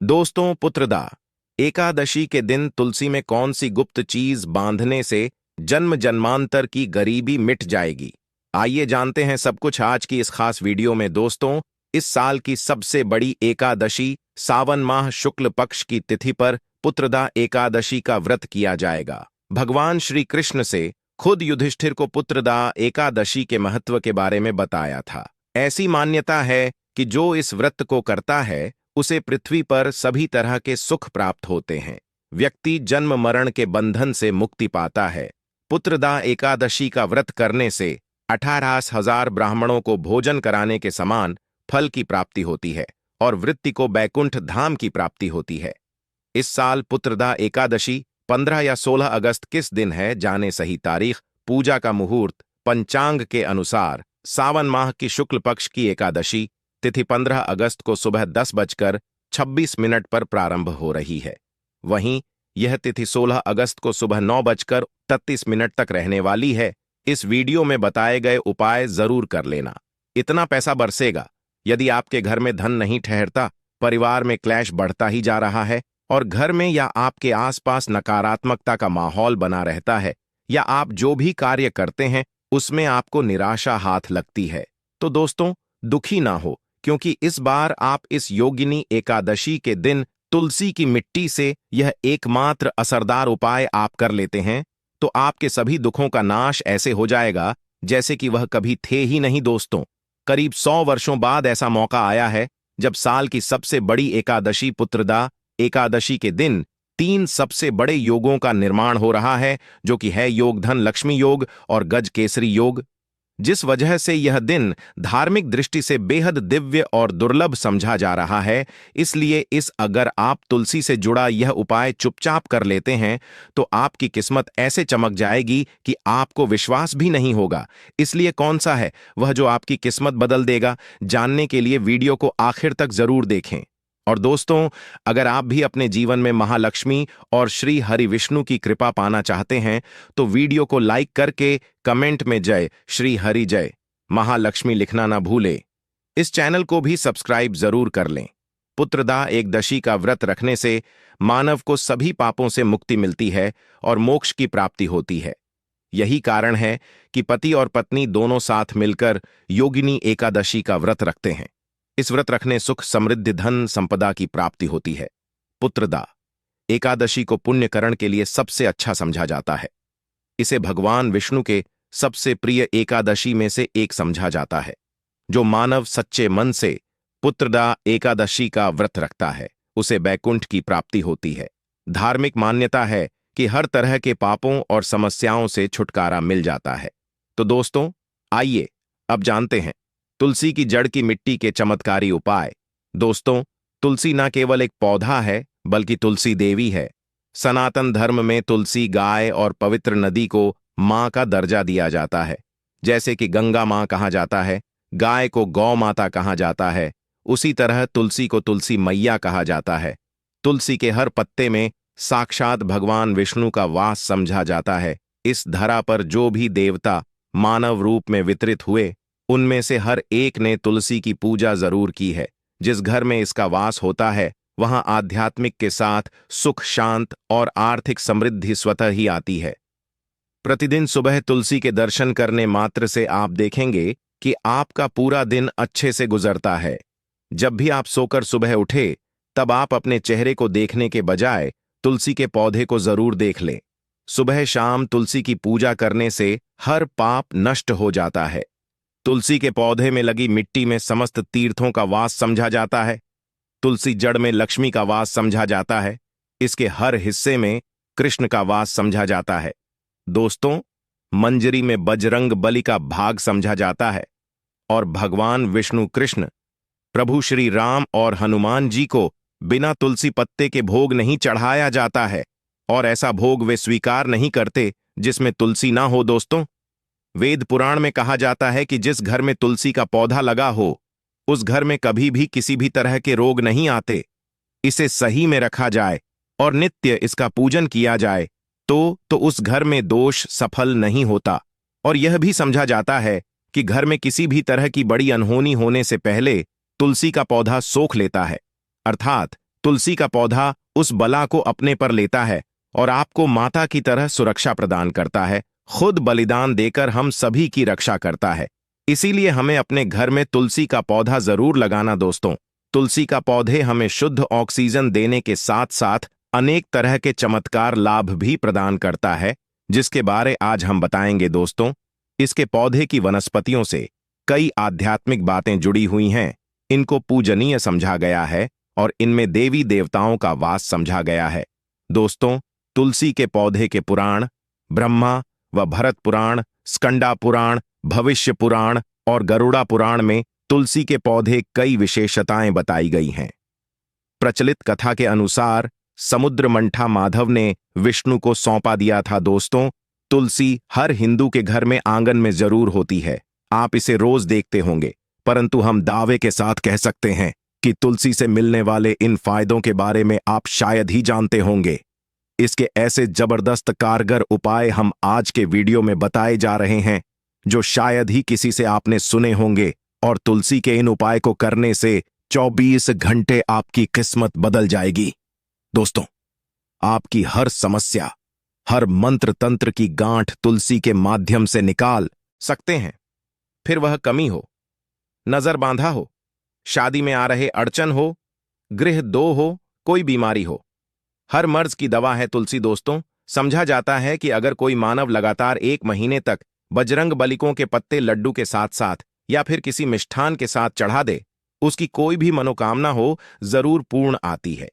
दोस्तों, पुत्रदा एकादशी के दिन तुलसी में कौन सी गुप्त चीज बांधने से जन्म जन्मांतर की गरीबी मिट जाएगी? आइए जानते हैं सब कुछ आज की इस खास वीडियो में। दोस्तों, इस साल की सबसे बड़ी एकादशी सावन माह शुक्ल पक्ष की तिथि पर पुत्रदा एकादशी का व्रत किया जाएगा। भगवान श्री कृष्ण से खुद युधिष्ठिर को पुत्रदा एकादशी के महत्व के बारे में बताया था। ऐसी मान्यता है कि जो इस व्रत को करता है उसे पृथ्वी पर सभी तरह के सुख प्राप्त होते हैं। व्यक्ति जन्म मरण के बंधन से मुक्ति पाता है। पुत्रदा एकादशी का व्रत करने से 18,000 ब्राह्मणों को भोजन कराने के समान फल की प्राप्ति होती है और वृत्ति को बैकुंठ धाम की प्राप्ति होती है। इस साल पुत्रदा एकादशी 15 या 16 अगस्त किस दिन है, जाने सही तारीख। पूजा का मुहूर्त पंचांग के अनुसार सावन माह की शुक्ल पक्ष की एकादशी तिथि 15 अगस्त को सुबह 10:26 पर प्रारंभ हो रही है। वहीं यह तिथि 16 अगस्त को सुबह 9:38 तक रहने वाली है। इस वीडियो में बताए गए उपाय जरूर कर लेना। इतना पैसा बरसेगा। यदि आपके घर में धन नहीं ठहरता, परिवार में क्लैश बढ़ता ही जा रहा है और घर में या आपके आसपास नकारात्मकता का माहौल बना रहता है, या आप जो भी कार्य करते हैं उसमें आपको निराशा हाथ लगती है, तो दोस्तों दुखी ना हो, क्योंकि इस बार आप इस योगिनी एकादशी के दिन तुलसी की मिट्टी से यह एकमात्र असरदार उपाय आप कर लेते हैं तो आपके सभी दुखों का नाश ऐसे हो जाएगा जैसे कि वह कभी थे ही नहीं। दोस्तों, करीब 100 वर्षों बाद ऐसा मौका आया है जब साल की सबसे बड़ी एकादशी पुत्रदा एकादशी के दिन 3 सबसे बड़े योगों का निर्माण हो रहा है, जो कि है योग धन लक्ष्मी योग और गज केसरी योग। जिस वजह से यह दिन धार्मिक दृष्टि से बेहद दिव्य और दुर्लभ समझा जा रहा है, इसलिए अगर आप तुलसी से जुड़ा यह उपाय चुपचाप कर लेते हैं तो आपकी किस्मत ऐसे चमक जाएगी कि आपको विश्वास भी नहीं होगा। इसलिए कौन सा है वह जो आपकी किस्मत बदल देगा, जानने के लिए वीडियो को आखिर तक जरूर देखें। और दोस्तों, अगर आप भी अपने जीवन में महालक्ष्मी और श्री हरि विष्णु की कृपा पाना चाहते हैं तो वीडियो को लाइक करके कमेंट में जय श्री हरि जय महालक्ष्मी लिखना ना भूले। इस चैनल को भी सब्सक्राइब जरूर कर लें। पुत्रदा एकदशी का व्रत रखने से मानव को सभी पापों से मुक्ति मिलती है और मोक्ष की प्राप्ति होती है। यही कारण है कि पति और पत्नी दोनों साथ मिलकर योगिनी एकादशी का व्रत रखते हैं। इस व्रत रखने सुख समृद्धि धन संपदा की प्राप्ति होती है। पुत्रदा एकादशी को पुण्यकरण के लिए सबसे अच्छा समझा जाता है। इसे भगवान विष्णु के सबसे प्रिय एकादशी में से एक समझा जाता है। जो मानव सच्चे मन से पुत्रदा एकादशी का व्रत रखता है उसे बैकुंठ की प्राप्ति होती है। धार्मिक मान्यता है कि हर तरह के पापों और समस्याओं से छुटकारा मिल जाता है। तो दोस्तों, आइए अब जानते हैं तुलसी की जड़ की मिट्टी के चमत्कारी उपाय। दोस्तों, तुलसी न केवल एक पौधा है बल्कि तुलसी देवी है। सनातन धर्म में तुलसी गाय और पवित्र नदी को मां का दर्जा दिया जाता है। जैसे कि गंगा मां कहा जाता है, गाय को गौ माता कहा जाता है, उसी तरह तुलसी को तुलसी मैया कहा जाता है। तुलसी के हर पत्ते में साक्षात भगवान विष्णु का वास समझा जाता है। इस धरा पर जो भी देवता मानव रूप में वितरित हुए उनमें से हर एक ने तुलसी की पूजा जरूर की है। जिस घर में इसका वास होता है वहां आध्यात्मिक के साथ सुख शांत और आर्थिक समृद्धि स्वतः ही आती है। प्रतिदिन सुबह तुलसी के दर्शन करने मात्र से आप देखेंगे कि आपका पूरा दिन अच्छे से गुजरता है। जब भी आप सोकर सुबह उठे तब आप अपने चेहरे को देखने के बजाय तुलसी के पौधे को जरूर देख लें। सुबह शाम तुलसी की पूजा करने से हर पाप नष्ट हो जाता है। तुलसी के पौधे में लगी मिट्टी में समस्त तीर्थों का वास समझा जाता है। तुलसी जड़ में लक्ष्मी का वास समझा जाता है। इसके हर हिस्से में कृष्ण का वास समझा जाता है। दोस्तों, मंजरी में बजरंग बली का भाग समझा जाता है और भगवान विष्णु कृष्ण, प्रभु श्री राम और हनुमान जी को बिना तुलसी पत्ते के भोग नहीं चढ़ाया जाता है और ऐसा भोग वे स्वीकार नहीं करते जिसमें तुलसी ना हो। दोस्तों, वेद पुराण में कहा जाता है कि जिस घर में तुलसी का पौधा लगा हो उस घर में कभी भी किसी भी तरह के रोग नहीं आते। इसे सही में रखा जाए और नित्य इसका पूजन किया जाए तो उस घर में दोष सफल नहीं होता। और यह भी समझा जाता है कि घर में किसी भी तरह की बड़ी अनहोनी होने से पहले तुलसी का पौधा सोख लेता है, अर्थात तुलसी का पौधा उस बला को अपने पर लेता है और आपको माता की तरह सुरक्षा प्रदान करता है, खुद बलिदान देकर हम सभी की रक्षा करता है। इसीलिए हमें अपने घर में तुलसी का पौधा जरूर लगाना दोस्तों। तुलसी का पौधे हमें शुद्ध ऑक्सीजन देने के साथ साथ अनेक तरह के चमत्कार लाभ भी प्रदान करता है, जिसके बारे आज हम बताएंगे दोस्तों। इसके पौधे की वनस्पतियों से कई आध्यात्मिक बातें जुड़ी हुई हैं। इनको पूजनीय समझा गया है और इनमें देवी देवताओं का वास समझा गया है। दोस्तों, तुलसी के पौधे के पुराण ब्रह्मा व भरत पुराण, स्कंदा पुराण, भविष्य पुराण और गरुड़ा पुराण में तुलसी के पौधे कई विशेषताएं बताई गई हैं। प्रचलित कथा के अनुसार समुद्र मंथा माधव ने विष्णु को सौंपा दिया था दोस्तों। तुलसी हर हिंदू के घर में आंगन में जरूर होती है, आप इसे रोज देखते होंगे, परंतु हम दावे के साथ कह सकते हैं कि तुलसी से मिलने वाले इन फायदों के बारे में आप शायद ही जानते होंगे। इसके ऐसे जबरदस्त कारगर उपाय हम आज के वीडियो में बताए जा रहे हैं जो शायद ही किसी से आपने सुने होंगे, और तुलसी के इन उपाय को करने से 24 घंटे आपकी किस्मत बदल जाएगी। दोस्तों, आपकी हर समस्या, हर मंत्र तंत्र की गांठ तुलसी के माध्यम से निकाल सकते हैं। फिर वह कमी हो, नजर बांधा हो, शादी में आ रहे अड़चन हो, गृह दो हो, कोई बीमारी हो, हर मर्ज की दवा है तुलसी दोस्तों। समझा जाता है कि अगर कोई मानव लगातार 1 महीने तक बजरंग बलिकों के पत्ते लड्डू के साथ साथ या फिर किसी मिष्ठान के साथ चढ़ा दे, उसकी कोई भी मनोकामना हो जरूर पूर्ण आती है।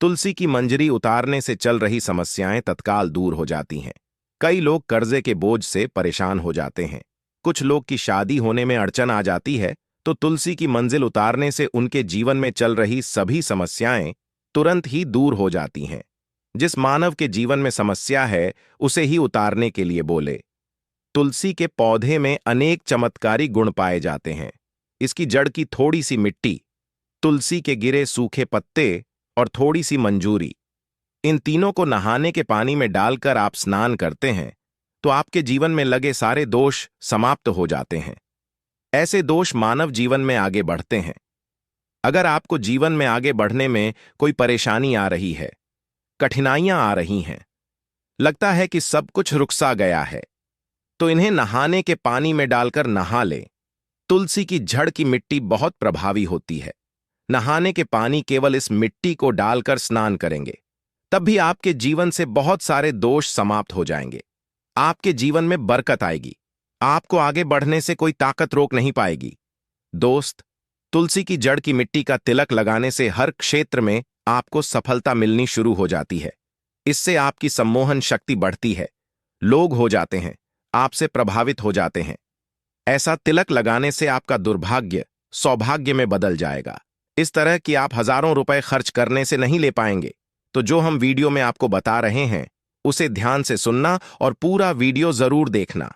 तुलसी की मंजरी उतारने से चल रही समस्याएं तत्काल दूर हो जाती हैं। कई लोग कर्जे के बोझ से परेशान हो जाते हैं, कुछ लोग की शादी होने में अड़चन आ जाती है, तो तुलसी की मंजिल उतारने से उनके जीवन में चल रही सभी समस्याएं तुरंत ही दूर हो जाती हैं। जिस मानव के जीवन में समस्या है उसे ही उतारने के लिए बोले। तुलसी के पौधे में अनेक चमत्कारी गुण पाए जाते हैं। इसकी जड़ की थोड़ी सी मिट्टी, तुलसी के गिरे सूखे पत्ते और थोड़ी सी मंजूरी, इन तीनों को नहाने के पानी में डालकर आप स्नान करते हैं तो आपके जीवन में लगे सारे दोष समाप्त हो जाते हैं। ऐसे दोष मानव जीवन में आगे बढ़ते हैं। अगर आपको जीवन में आगे बढ़ने में कोई परेशानी आ रही है, कठिनाइयां आ रही हैं, लगता है कि सब कुछ रुकसा गया है, तो इन्हें नहाने के पानी में डालकर नहा लें। तुलसी की जड़ की मिट्टी बहुत प्रभावी होती है। नहाने के पानी केवल इस मिट्टी को डालकर स्नान करेंगे, तब भी आपके जीवन से बहुत सारे दोष समाप्त हो जाएंगे। आपके जीवन में बरकत आएगी, आपको आगे बढ़ने से कोई ताकत रोक नहीं पाएगी। दोस्त, तुलसी की जड़ की मिट्टी का तिलक लगाने से हर क्षेत्र में आपको सफलता मिलनी शुरू हो जाती है। इससे आपकी सम्मोहन शक्ति बढ़ती है, लोग हो जाते हैं, आपसे प्रभावित हो जाते हैं। ऐसा तिलक लगाने से आपका दुर्भाग्य सौभाग्य में बदल जाएगा। इस तरह कि आप हजारों रुपए खर्च करने से नहीं ले पाएंगे। तो जो हम वीडियो में आपको बता रहे हैं उसे ध्यान से सुनना और पूरा वीडियो जरूर देखना।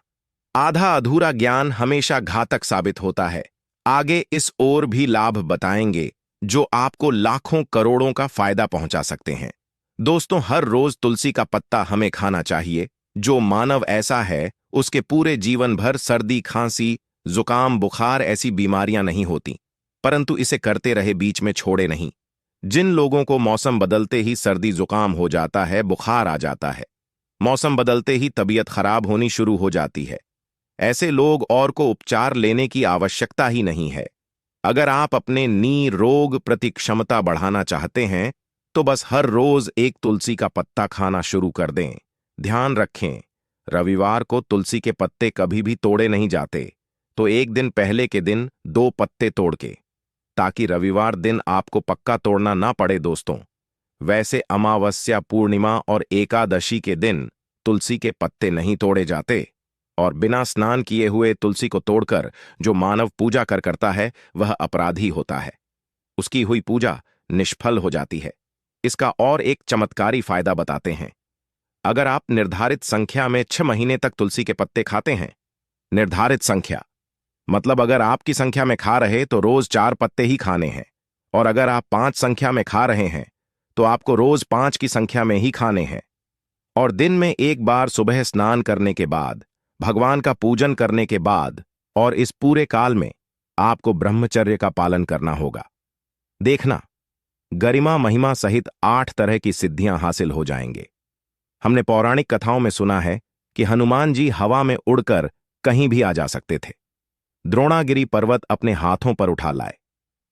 आधा अधूरा ज्ञान हमेशा घातक साबित होता है। आगे इस ओर भी लाभ बताएंगे जो आपको लाखों करोड़ों का फायदा पहुंचा सकते हैं। दोस्तों, हर रोज तुलसी का पत्ता हमें खाना चाहिए। जो मानव ऐसा है उसके पूरे जीवन भर सर्दी, खांसी, जुकाम, बुखार ऐसी बीमारियां नहीं होती, परंतु इसे करते रहे, बीच में छोड़े नहीं। जिन लोगों को मौसम बदलते ही सर्दी जुकाम हो जाता है, बुखार आ जाता है, मौसम बदलते ही तबीयत खराब होनी शुरू हो जाती है, ऐसे लोग और को उपचार लेने की आवश्यकता ही नहीं है। अगर आप अपने रोग प्रति क्षमता बढ़ाना चाहते हैं तो बस हर रोज एक तुलसी का पत्ता खाना शुरू कर दें। ध्यान रखें, रविवार को तुलसी के पत्ते कभी भी तोड़े नहीं जाते, तो एक दिन पहले के दिन 2 पत्ते तोड़ के, ताकि रविवार दिन आपको पक्का तोड़ना ना पड़े दोस्तों। वैसे अमावस्या, पूर्णिमा और एकादशी के दिन तुलसी के पत्ते नहीं तोड़े जाते, और बिना स्नान किए हुए तुलसी को तोड़कर जो मानव पूजा करता है वह अपराधी होता है, उसकी हुई पूजा निष्फल हो जाती है। इसका और एक चमत्कारी फायदा बताते हैं। अगर आप निर्धारित संख्या में 6 महीने तक तुलसी के पत्ते खाते हैं, निर्धारित संख्या मतलब अगर आपकी संख्या में खा रहे तो रोज 4 पत्ते ही खाने हैं, और अगर आप 5 संख्या में खा रहे हैं तो आपको रोज 5 की संख्या में ही खाने हैं, और दिन में एक बार सुबह स्नान करने के बाद, भगवान का पूजन करने के बाद, और इस पूरे काल में आपको ब्रह्मचर्य का पालन करना होगा। देखना, गरिमा महिमा सहित 8 तरह की सिद्धियां हासिल हो जाएंगे। हमने पौराणिक कथाओं में सुना है कि हनुमान जी हवा में उड़कर कहीं भी आ जा सकते थे। द्रोणागिरी पर्वत अपने हाथों पर उठा लाए।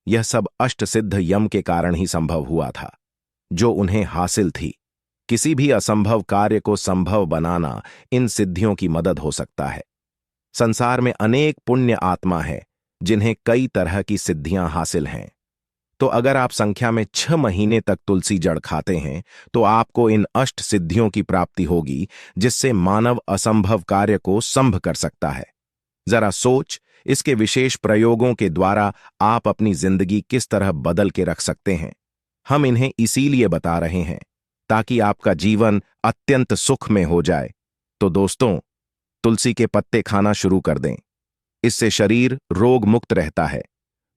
यह सब अष्ट सिद्ध यम के कारण ही संभव हुआ था, जो उन्हें हासिल थी। किसी भी असंभव कार्य को संभव बनाना इन सिद्धियों की मदद हो सकता है। संसार में अनेक पुण्य आत्मा है जिन्हें कई तरह की सिद्धियां हासिल हैं। तो अगर आप संख्या में 6 महीने तक तुलसी जड़ खाते हैं तो आपको इन अष्ट सिद्धियों की प्राप्ति होगी, जिससे मानव असंभव कार्य को संभव कर सकता है। जरा सोच, इसके विशेष प्रयोगों के द्वारा आप अपनी जिंदगी किस तरह बदल के रख सकते हैं। हम इन्हें इसीलिए बता रहे हैं ताकि आपका जीवन अत्यंत सुख में हो जाए। तो दोस्तों, तुलसी के पत्ते खाना शुरू कर दें। इससे शरीर रोग मुक्त रहता है।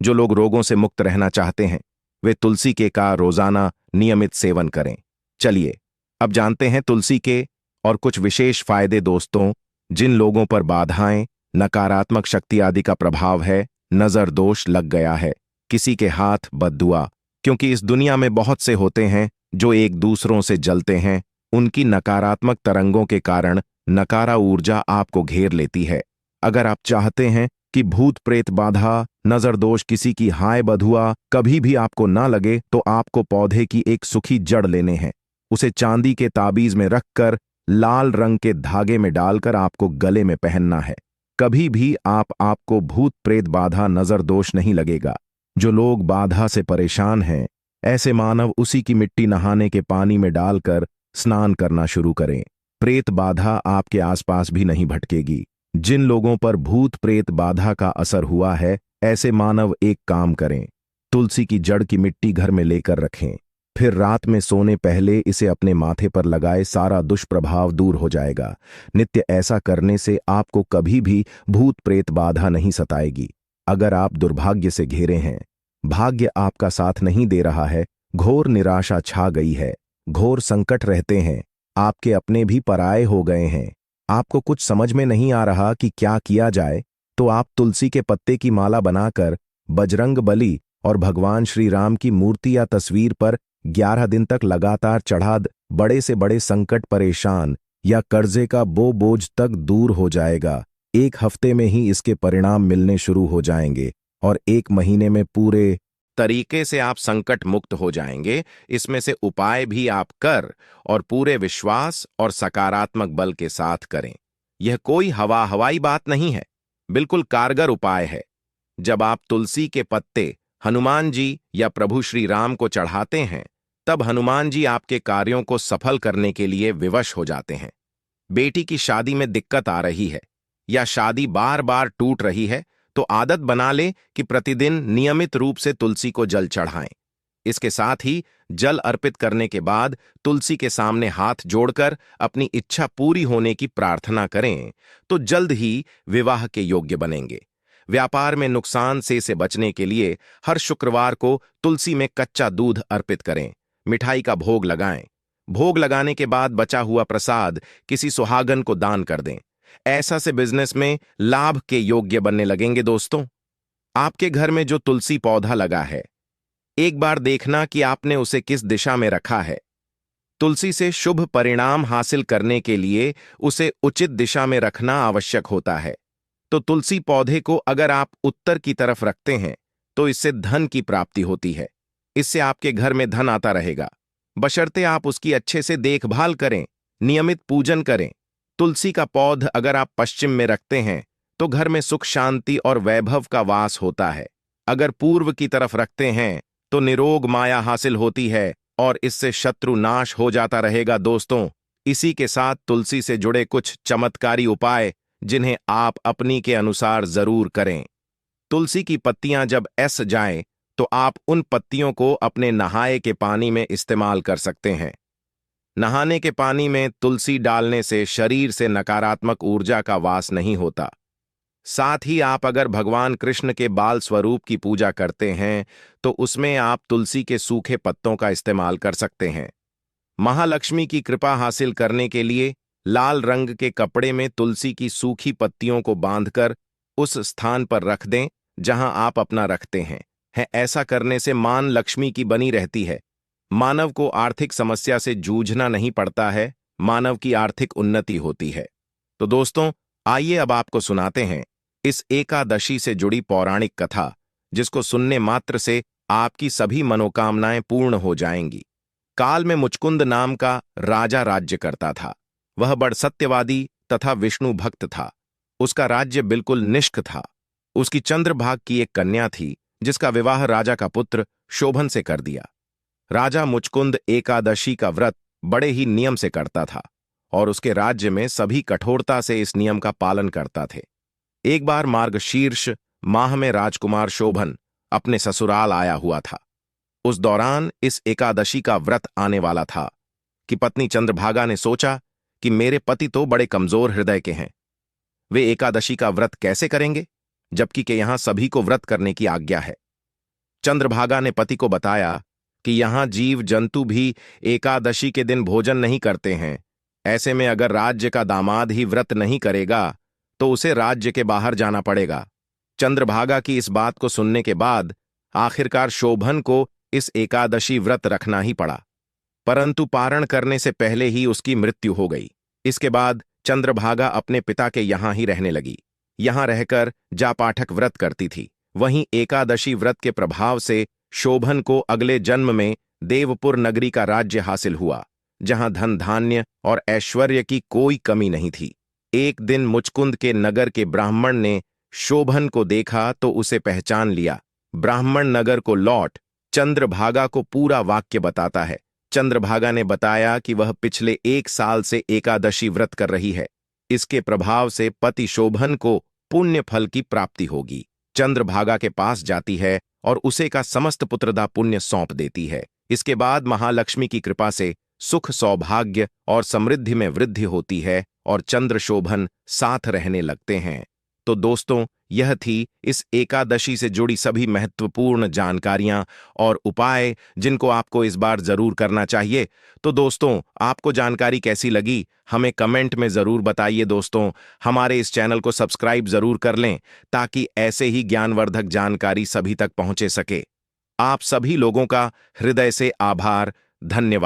जो लोग रोगों से मुक्त रहना चाहते हैं वे तुलसी के का रोजाना नियमित सेवन करें। चलिए अब जानते हैं तुलसी के और कुछ विशेष फायदे। दोस्तों, जिन लोगों पर बाधाएं, नकारात्मक शक्ति आदि का प्रभाव है, नजर दोष लग गया है, किसी के हाथ बद्दुआ, क्योंकि इस दुनिया में बहुत से होते हैं जो एक दूसरों से जलते हैं, उनकी नकारात्मक तरंगों के कारण नकारा ऊर्जा आपको घेर लेती है। अगर आप चाहते हैं कि भूत प्रेत बाधा, नजर दोष, किसी की हाय बधुआ कभी भी आपको ना लगे, तो आपको पौधे की एक सूखी जड़ लेने हैं। उसे चांदी के ताबीज में रखकर लाल रंग के धागे में डालकर आपको गले में पहनना है। कभी भी आपको भूत प्रेत बाधा, नजर दोष नहीं लगेगा। जो लोग बाधा से परेशान हैं, ऐसे मानव उसी की मिट्टी नहाने के पानी में डालकर स्नान करना शुरू करें। प्रेत बाधा आपके आसपास भी नहीं भटकेगी। जिन लोगों पर भूत प्रेत बाधा का असर हुआ है, ऐसे मानव एक काम करें, तुलसी की जड़ की मिट्टी घर में लेकर रखें, फिर रात में सोने पहले इसे अपने माथे पर लगाए, सारा दुष्प्रभाव दूर हो जाएगा। नित्य ऐसा करने से आपको कभी भी भूत प्रेत बाधा नहीं सताएगी। अगर आप दुर्भाग्य से घिरे हैं, भाग्य आपका साथ नहीं दे रहा है, घोर निराशा छा गई है, घोर संकट रहते हैं, आपके अपने भी पराये हो गए हैं, आपको कुछ समझ में नहीं आ रहा कि क्या किया जाए, तो आप तुलसी के पत्ते की माला बनाकर बजरंग बली और भगवान श्री राम की मूर्ति या तस्वीर पर 11 दिन तक लगातार चढ़ा द। बड़े से बड़े संकट, परेशान या कर्जे का बोझ तक दूर हो जाएगा। 1 हफ्ते में ही इसके परिणाम मिलने शुरू हो जाएंगे और 1 महीने में पूरे तरीके से आप संकट मुक्त हो जाएंगे। इसमें से उपाय भी आप कर और पूरे विश्वास और सकारात्मक बल के साथ करें। यह कोई हवाई बात नहीं है, बिल्कुल कारगर उपाय है। जब आप तुलसी के पत्ते हनुमान जी या प्रभु श्री राम को चढ़ाते हैं, तब हनुमान जी आपके कार्यों को सफल करने के लिए विवश हो जाते हैं। बेटी की शादी में दिक्कत आ रही है या शादी बार बार टूट रही है, तो आदत बना ले कि प्रतिदिन नियमित रूप से तुलसी को जल चढ़ाएं। इसके साथ ही जल अर्पित करने के बाद तुलसी के सामने हाथ जोड़कर अपनी इच्छा पूरी होने की प्रार्थना करें, तो जल्द ही विवाह के योग्य बनेंगे। व्यापार में नुकसान से बचने के लिए हर शुक्रवार को तुलसी में कच्चा दूध अर्पित करें, मिठाई का भोग लगाएं। भोग लगाने के बाद बचा हुआ प्रसाद किसी सुहागन को दान कर दें। ऐसा से बिजनेस में लाभ के योग्य बनने लगेंगे। दोस्तों, आपके घर में जो तुलसी पौधा लगा है, एक बार देखना कि आपने उसे किस दिशा में रखा है। तुलसी से शुभ परिणाम हासिल करने के लिए उसे उचित दिशा में रखना आवश्यक होता है। तो तुलसी पौधे को अगर आप उत्तर की तरफ रखते हैं तो इससे धन की प्राप्ति होती है। इससे आपके घर में धन आता रहेगा, बशर्ते आप उसकी अच्छे से देखभाल करें, नियमित पूजन करें। तुलसी का पौध अगर आप पश्चिम में रखते हैं तो घर में सुख, शांति और वैभव का वास होता है। अगर पूर्व की तरफ रखते हैं तो निरोग माया हासिल होती है और इससे शत्रु नाश हो जाता रहेगा। दोस्तों, इसी के साथ तुलसी से जुड़े कुछ चमत्कारी उपाय जिन्हें आप अपनी के अनुसार जरूर करें। तुलसी की पत्तियां जब ऐस जाएं तो आप उन पत्तियों को अपने नहाए के पानी में इस्तेमाल कर सकते हैं। नहाने के पानी में तुलसी डालने से शरीर से नकारात्मक ऊर्जा का वास नहीं होता। साथ ही आप अगर भगवान कृष्ण के बाल स्वरूप की पूजा करते हैं तो उसमें आप तुलसी के सूखे पत्तों का इस्तेमाल कर सकते हैं। महालक्ष्मी की कृपा हासिल करने के लिए लाल रंग के कपड़े में तुलसी की सूखी पत्तियों को बांधकर उस स्थान पर रख दें जहां आप अपना रखते हैं। है। ऐसा करने से मान लक्ष्मी की बनी रहती है। मानव को आर्थिक समस्या से जूझना नहीं पड़ता है, मानव की आर्थिक उन्नति होती है। तो दोस्तों, आइए अब आपको सुनाते हैं इस एकादशी से जुड़ी पौराणिक कथा, जिसको सुनने मात्र से आपकी सभी मनोकामनाएं पूर्ण हो जाएंगी। काल में मुचकुंद नाम का राजा राज्य करता था। वह बड़ सत्यवादी तथा विष्णु भक्त था। उसका राज्य बिल्कुल निष्क था। उसकी चंद्रभाग की एक कन्या थी, जिसका विवाह राजा का पुत्र शोभन से कर दिया। राजा मुचकुंद एकादशी का व्रत बड़े ही नियम से करता था और उसके राज्य में सभी कठोरता से इस नियम का पालन करता थे। एक बार मार्गशीर्ष माह में राजकुमार शोभन अपने ससुराल आया हुआ था। उस दौरान इस एकादशी का व्रत आने वाला था कि पत्नी चंद्रभागा ने सोचा कि मेरे पति तो बड़े कमजोर हृदय के हैं, वे एकादशी का व्रत कैसे करेंगे, जबकि के यहां सभी को व्रत करने की आज्ञा है। चंद्रभागा ने पति को बताया कि यहां जीव जंतु भी एकादशी के दिन भोजन नहीं करते हैं। ऐसे में अगर राज्य का दामाद ही व्रत नहीं करेगा तो उसे राज्य के बाहर जाना पड़ेगा। चंद्रभागा की इस बात को सुनने के बाद आखिरकार शोभन को इस एकादशी व्रत रखना ही पड़ा, परंतु पारण करने से पहले ही उसकी मृत्यु हो गई। इसके बाद चंद्रभागा अपने पिता के यहां ही रहने लगी। यहां रहकर जापाठक व्रत करती थी। वहीं एकादशी व्रत के प्रभाव से शोभन को अगले जन्म में देवपुर नगरी का राज्य हासिल हुआ, जहां धन धान्य और ऐश्वर्य की कोई कमी नहीं थी। एक दिन मुचकुंद के नगर के ब्राह्मण ने शोभन को देखा तो उसे पहचान लिया। ब्राह्मण नगर को लौट चंद्रभागा को पूरा वाक्य बताता है। चंद्रभागा ने बताया कि वह पिछले 1 साल से एकादशी व्रत कर रही है। इसके प्रभाव से पति शोभन को पुण्य फल की प्राप्ति होगी। चंद्रभागा के पास जाती है और उसे का समस्त पुत्रदा पुण्य सौंप देती है। इसके बाद महालक्ष्मी की कृपा से सुख, सौभाग्य और समृद्धि में वृद्धि होती है और चंद्र शोभन साथ रहने लगते हैं। तो दोस्तों, यह थी इस एकादशी से जुड़ी सभी महत्वपूर्ण जानकारियां और उपाय, जिनको आपको इस बार जरूर करना चाहिए। तो दोस्तों, आपको जानकारी कैसी लगी हमें कमेंट में जरूर बताइए। दोस्तों, हमारे इस चैनल को सब्सक्राइब जरूर कर लें ताकि ऐसे ही ज्ञानवर्धक जानकारी सभी तक पहुंचे सके। आप सभी लोगों का हृदय से आभार, धन्यवाद।